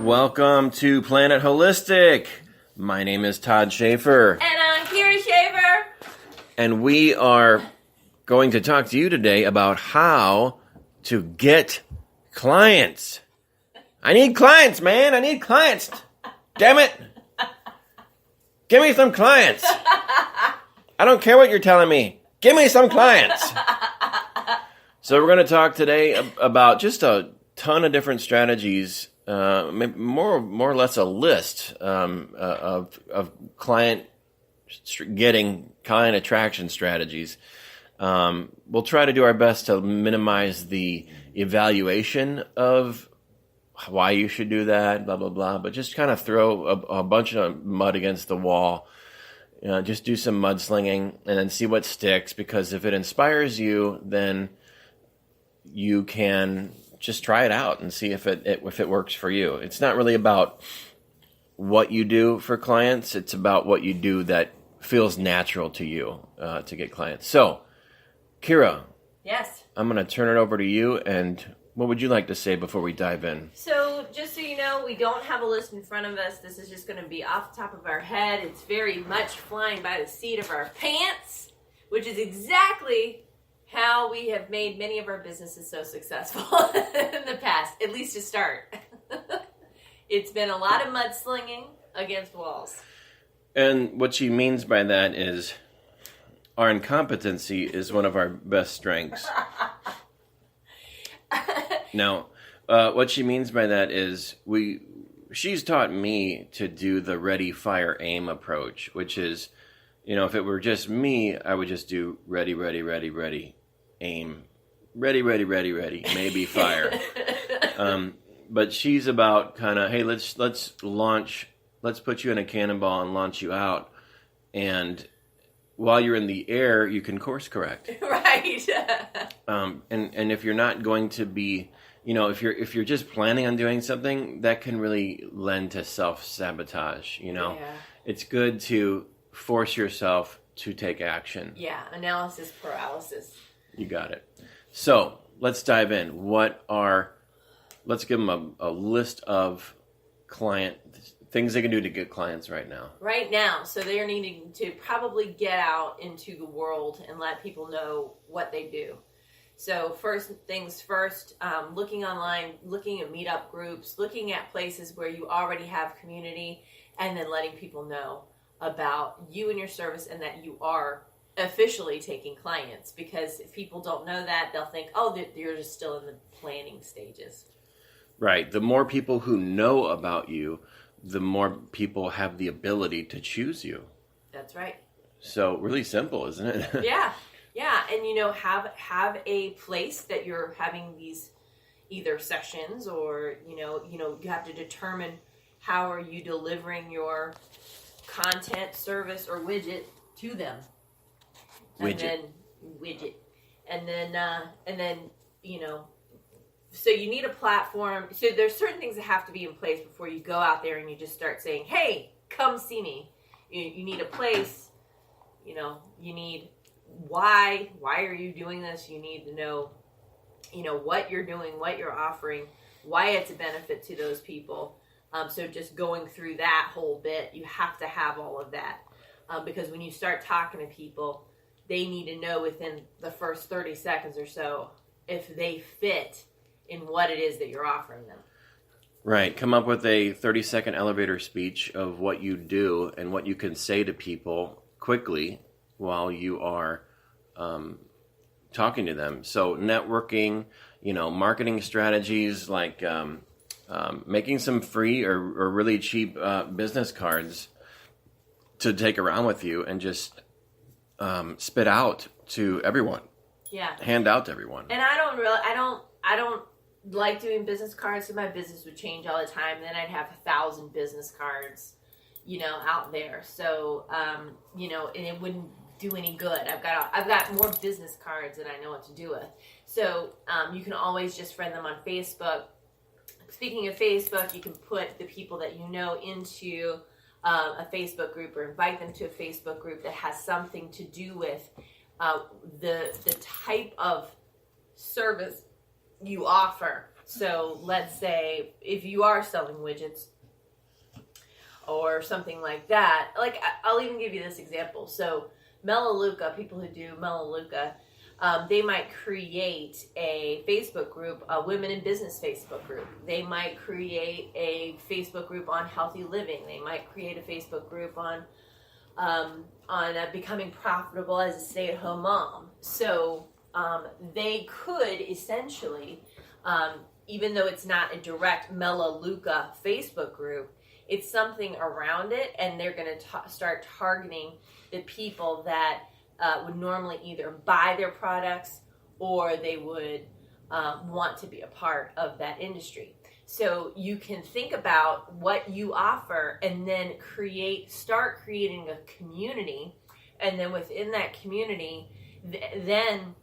Welcome to Planet Holistic. My name is Todd Schaefer. And I'm Kira Schaefer. And we are going to talk to you today about how to get clients. I need clients, man. I need clients. Damn it. Give me some clients. I don't care what you're telling me. Give me some clients. So we're going to talk today about just a ton of different strategies, more or less a list of client attraction strategies. We'll try to do our best to minimize the evaluation of why you should do that, blah, blah, blah, but just kind of throw a bunch of mud against the wall. Just do some mudslinging and then see what sticks, because if it inspires you, then you can just try it out and see if it works for you. It's not really about what you do for clients. It's about what you do that feels natural to you to get clients. So, Kira. Yes. I'm going to turn it over to you, and what would you like to say before we dive in? So, just so you know, we don't have a list in front of us. This is just going to be off the top of our head. It's very much flying by the seat of our pants, which is exactly how we have made many of our businesses so successful in the past, at least to start. It's been a lot of mudslinging against walls. And what she means by that is our incompetency is one of our best strengths. Now, what she means by that is she's taught me to do the ready, fire, aim approach, which is, if it were just me, I would just do ready, ready, ready, ready, aim, ready, ready, ready, ready, maybe fire. But she's about kind of, hey, let's put you in a cannonball and launch you out. And while you're in the air, you can course correct. Right. And if you're not going to be, if you're just planning on doing something, that can really lend to self-sabotage, Yeah. It's good to force yourself to take action. Yeah, analysis paralysis. You got it. So let's dive in. Let's give them a list of things they can do to get clients right now. Right now. So they're needing to probably get out into the world and let people know what they do. So first things first, looking online, looking at meetup groups, looking at places where you already have community, and then letting people know about you and your service and that you are officially taking clients. Because if people don't know that, they'll think, oh, you're just still in the planning stages. Right. The more people who know about you, the more people have the ability to choose you. That's right. So really simple, isn't it? Yeah. Yeah. And, have a place that you're having these either sessions or, you have to determine how are you delivering your content, service, or widget to them. Widget. And then, so you need a platform. So there's certain things that have to be in place before you go out there and you just start saying, hey, come see me. You need a place, you need why are you doing this? You need to know, what you're doing, what you're offering, why it's a benefit to those people. So just going through that whole bit, you have to have all of that. Because when you start talking to people, they need to know within the first 30 seconds or so if they fit in what it is that you're offering them. Right. Come up with a 30-second elevator speech of what you do and what you can say to people quickly while you are talking to them. So networking, marketing strategies like making some free or really cheap business cards to take around with you and just spit out to everyone. Yeah. Hand out to everyone. And I don't like doing business cards, so my business would change all the time. And then I'd have 1,000 business cards, out there. So, and it wouldn't do any good. I've got more business cards than I know what to do with. So, you can always just friend them on Facebook. Speaking of Facebook, you can put the people that you know into a Facebook group or invite them to a Facebook group that has something to do with the type of service you offer. So let's say if you are selling widgets or something like that, like I'll even give you this example. So Melaleuca, people who do Melaleuca, they might create a Facebook group, a women in business Facebook group. They might create a Facebook group on healthy living. They might create a Facebook group on becoming profitable as a stay-at-home mom. So they could essentially, even though it's not a direct Melaleuca Facebook group, it's something around it, and they're going to start targeting the people that would normally either buy their products or they would want to be a part of that industry. So you can think about what you offer and then start creating a community. And then within that community, then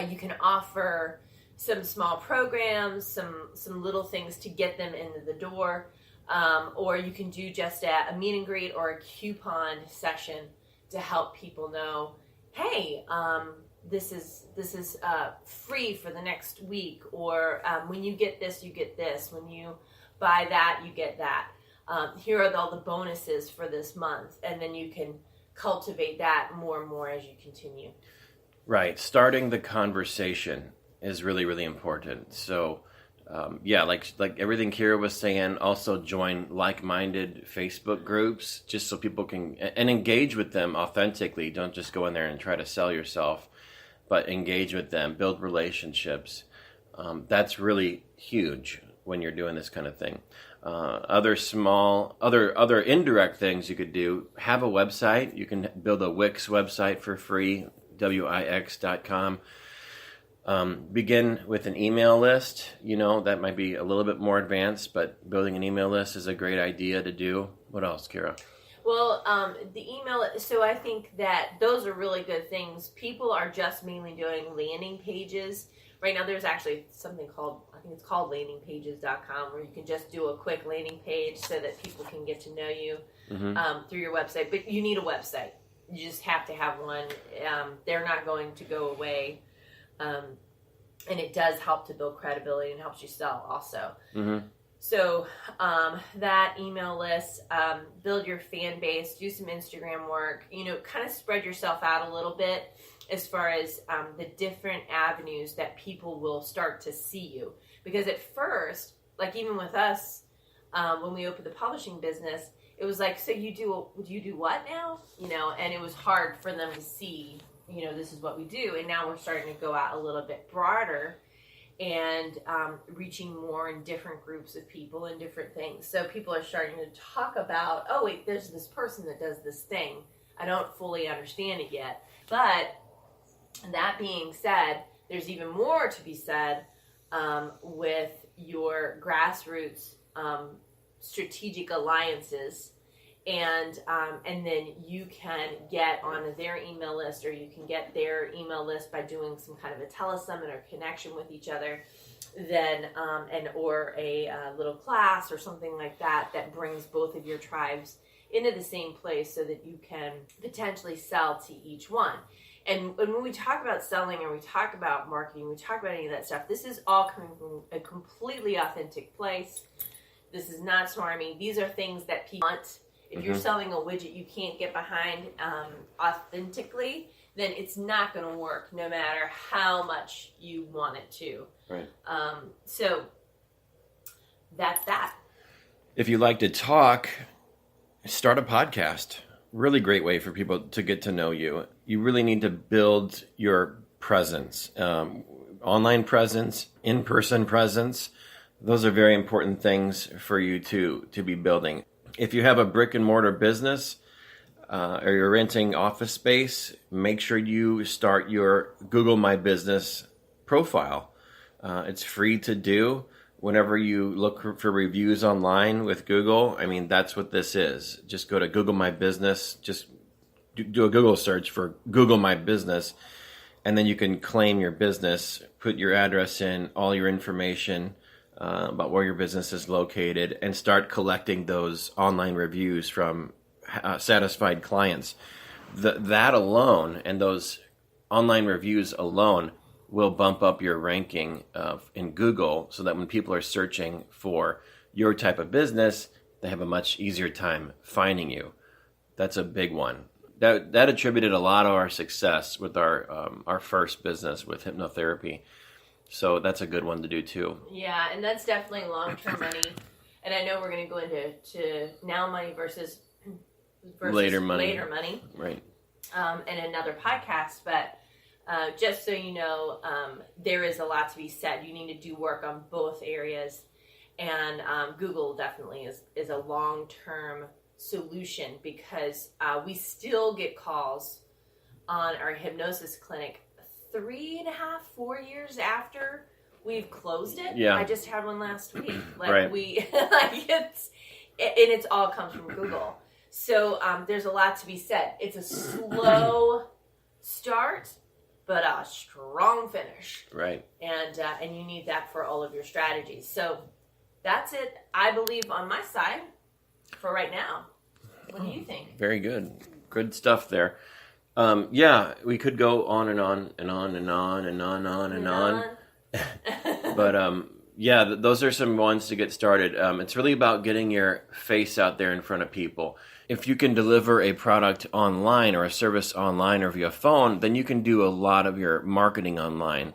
you can offer some small programs, some little things to get them into the door. Or you can do just a meet and greet or a coupon session to help people know, hey, this is free for the next week, or when you get this, you get this. When you buy that, you get that. Here are all the bonuses for this month, and then you can cultivate that more and more as you continue. Right. Starting the conversation is really, really important. So, like everything Kira was saying, also join like-minded Facebook groups just so people can and engage with them authentically. Don't just go in there and try to sell yourself, but engage with them, build relationships. That's really huge when you're doing this kind of thing. Other indirect things you could do: have a website. You can build a Wix website for free, Wix.com. Begin with an email list. That might be a little bit more advanced, but building an email list is a great idea to do. What else, Kira? Well, the email, so I think that those are really good things. People are just mainly doing landing pages. Right now there's actually something called, I think it's called landingpages.com, where you can just do a quick landing page so that people can get to know you through your website. But you need a website. You just have to have one. They're not going to go away. And it does help to build credibility and helps you sell also. Mm-hmm. So that email list, build your fan base, do some Instagram work, kind of spread yourself out a little bit as far as the different avenues that people will start to see you. Because at first, like even with us, when we opened the publishing business, it was like, so you do what now? And it was hard for them to see, this is what we do. And now we're starting to go out a little bit broader and reaching more in different groups of people and different things. So people are starting to talk about, oh, wait, there's this person that does this thing. I don't fully understand it yet. But that being said, there's even more to be said with your grassroots strategic alliances. And then you can get on their email list, or you can get their email list by doing some kind of a telesummit or connection with each other, then or a little class or something like that brings both of your tribes into the same place so that you can potentially sell to each one. And when we talk about selling or we talk about marketing, we talk about any of that stuff, this is all coming from a completely authentic place. This is not smarmy. These are things that people want. If you're selling a widget you can't get behind authentically, then it's not going to work no matter how much you want it to. Right. So that's that. If you like to talk, start a podcast. Really great way for people to get to know you. You really need to build your presence, online presence, in-person presence. Those are very important things for you to be building. If you have a brick and mortar business or you're renting office space, make sure you start your Google My Business profile. It's free to do. Whenever you look for reviews online with Google, that's what this is. Just go to Google My Business, just do a Google search for Google My Business, and then you can claim your business, put your address in, all your information about where your business is located, and start collecting those online reviews from satisfied clients. That alone, and those online reviews alone, will bump up your ranking in Google so that when people are searching for your type of business, they have a much easier time finding you. That's a big one. That attributed a lot of our success with our first business with hypnotherapy. So that's a good one to do too. Yeah, and that's definitely long-term money. And I know we're going to go into now money versus later money. Right. In another podcast, but just so you know, there is a lot to be said. You need to do work on both areas, and Google definitely is a long-term solution because we still get calls on our hypnosis clinic 3.5, 4 years after we've closed it. Yeah. I just had one last week. Right. It's all comes from Google. So there's a lot to be said. It's a slow start, but a strong finish. Right. And you need that for all of your strategies. So that's it, I believe, on my side for right now. What do you think? Very good. Good stuff there. Yeah, we could go on and on and on and on and on and on. But yeah, those are some ones to get started. It's really about getting your face out there in front of people. If you can deliver a product online or a service online or via phone, then you can do a lot of your marketing online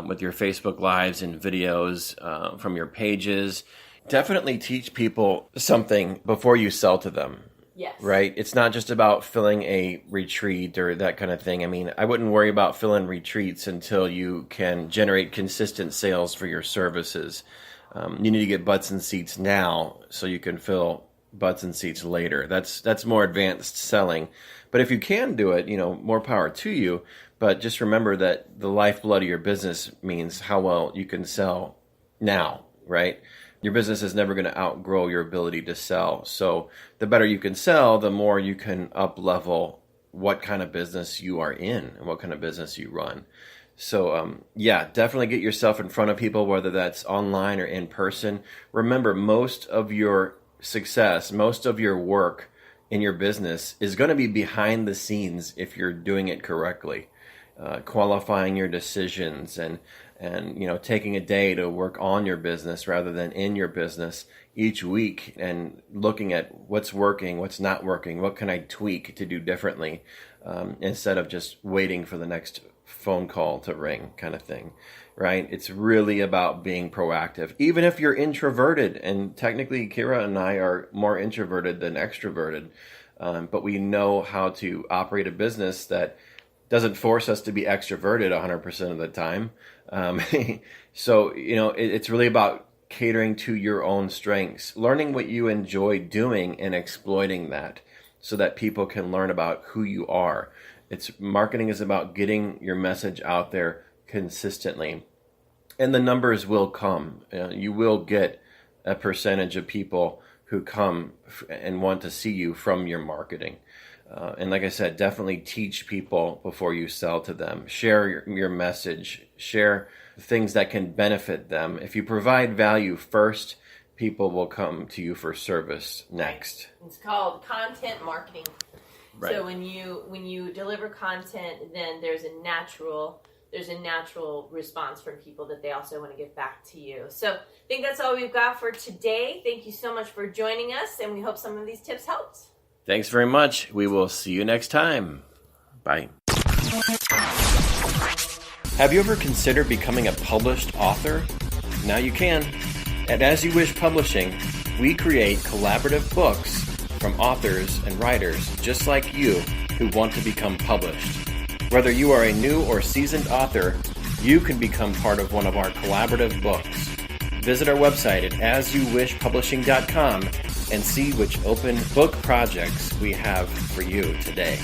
with your Facebook Lives and videos from your pages. Definitely teach people something before you sell to them. Yes. Right? It's not just about filling a retreat or that kind of thing. I mean, I wouldn't worry about filling retreats until you can generate consistent sales for your services. You need to get butts and seats now so you can fill butts and seats later. That's more advanced selling. But if you can do it, more power to you. But just remember that the lifeblood of your business means how well you can sell now, right? Your business is never going to outgrow your ability to sell. So the better you can sell, the more you can up-level what kind of business you are in and what kind of business you run. So yeah, definitely get yourself in front of people, whether that's online or in person. Remember, most of your success, most of your work in your business is going to be behind the scenes if you're doing it correctly. Qualifying your decisions and taking a day to work on your business rather than in your business each week and looking at what's working, what's not working, what can I tweak to do differently, instead of just waiting for the next phone call to ring kind of thing, right? It's really about being proactive. Even if you're introverted, and technically Kira and I are more introverted than extroverted, but we know how to operate a business that doesn't force us to be extroverted 100% of the time. So, it's really about catering to your own strengths, learning what you enjoy doing and exploiting that so that people can learn about who you are. Marketing is about getting your message out there consistently, and the numbers will come. You will get a percentage of people who come and want to see you from your marketing. And like I said, definitely teach people before you sell to them. Share your message. Share things that can benefit them. If you provide value first, people will come to you for service next. It's called content marketing. Right. So when you deliver content, then there's a natural response from people that they also want to give back to you. So I think that's all we've got for today. Thank you so much for joining us, and we hope some of these tips helped. Thanks very much. We will see you next time. Bye. Have you ever considered becoming a published author? Now you can. At As You Wish Publishing, we create collaborative books from authors and writers just like you who want to become published. Whether you are a new or seasoned author, you can become part of one of our collaborative books. Visit our website at asyouwishpublishing.com and see which open book projects we have for you today.